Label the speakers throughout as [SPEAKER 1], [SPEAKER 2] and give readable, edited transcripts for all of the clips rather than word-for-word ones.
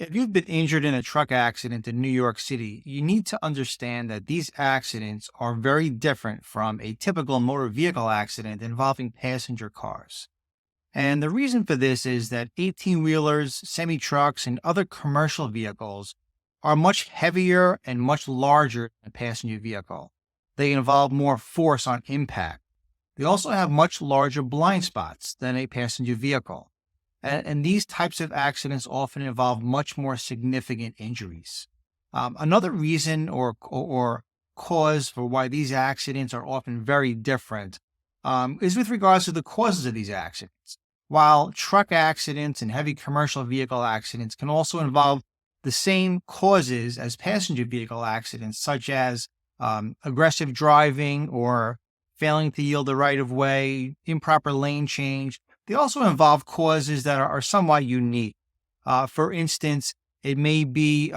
[SPEAKER 1] If you've been injured in a truck accident in New York City, you need to understand that these accidents are very different from a typical motor vehicle accident involving passenger cars. And the reason for this is that 18 wheelers, semi trucks, and other commercial vehicles are much heavier and much larger than a passenger vehicle. They involve more force on impact. They also have much larger blind spots than a passenger vehicle. And these types of accidents often involve much more significant injuries. Another reason or cause for why these accidents are often very different is with regards to the causes of these accidents. While truck accidents and heavy commercial vehicle accidents can also involve the same causes as passenger vehicle accidents, such as aggressive driving or failing to yield the right of way, improper lane change, they also involve causes that are somewhat unique. For instance, it may be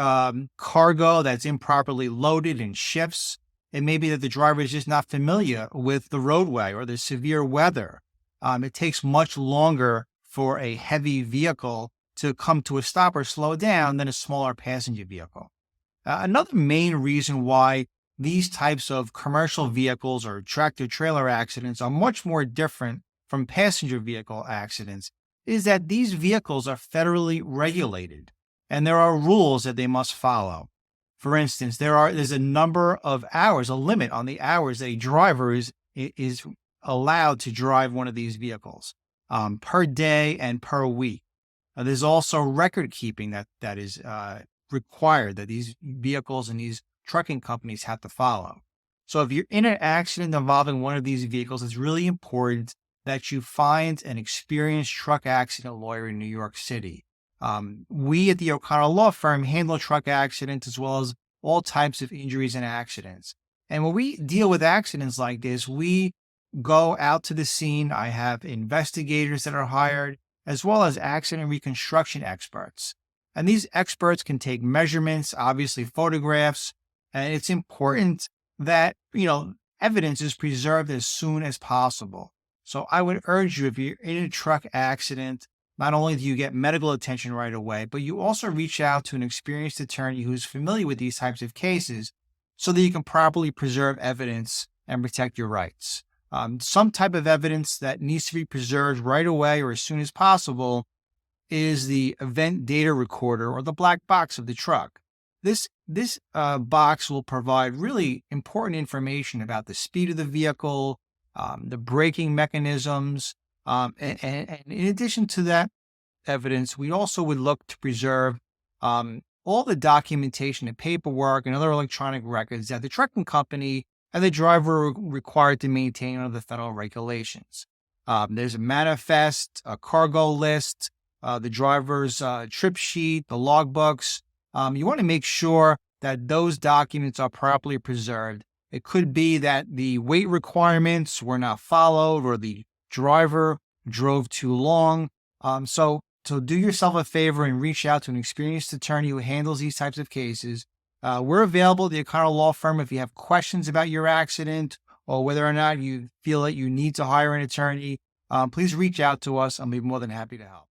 [SPEAKER 1] cargo that's improperly loaded in shifts. It may be that the driver is just not familiar with the roadway or the severe weather. It takes much longer for a heavy vehicle to come to a stop or slow down than a smaller passenger vehicle. Another main reason why these types of commercial vehicles or tractor trailer accidents are much more different from passenger vehicle accidents is that these vehicles are federally regulated and there are rules that they must follow. For instance, there's a number of hours, a limit on the hours that a driver is allowed to drive one of these vehicles per day and per week. There's also record keeping that is required that these vehicles and these trucking companies have to follow. So if you're in an accident involving one of these vehicles, it's really important that you find an experienced truck accident lawyer in New York City. We at the O'Connell Law Firm handle truck accidents as well as all types of injuries and accidents. And when we deal with accidents like this, we go out to the scene. I have investigators that are hired, as well as accident reconstruction experts. And these experts can take measurements, obviously photographs, and it's important that, evidence is preserved as soon as possible. So I would urge you, if you're in a truck accident, not only do you get medical attention right away, but you also reach out to an experienced attorney who's familiar with these types of cases so that you can properly preserve evidence and protect your rights. Some type of evidence that needs to be preserved right away or as soon as possible is the event data recorder or the black box of the truck. This box will provide really important information about the speed of the vehicle, the braking mechanisms, and in addition to that evidence, we also would look to preserve all the documentation and paperwork and other electronic records that the trucking company and the driver are required to maintain under the federal regulations. There's a manifest, a cargo list, the driver's trip sheet, the logbooks. You want to make sure that those documents are properly preserved. It could be that the weight requirements were not followed or the driver drove too long. So do yourself a favor and reach out to an experienced attorney who handles these types of cases. We're available at the O'Connell Law Firm if you have questions about your accident or whether or not you feel that you need to hire an attorney. Please reach out to us. I'll be more than happy to help.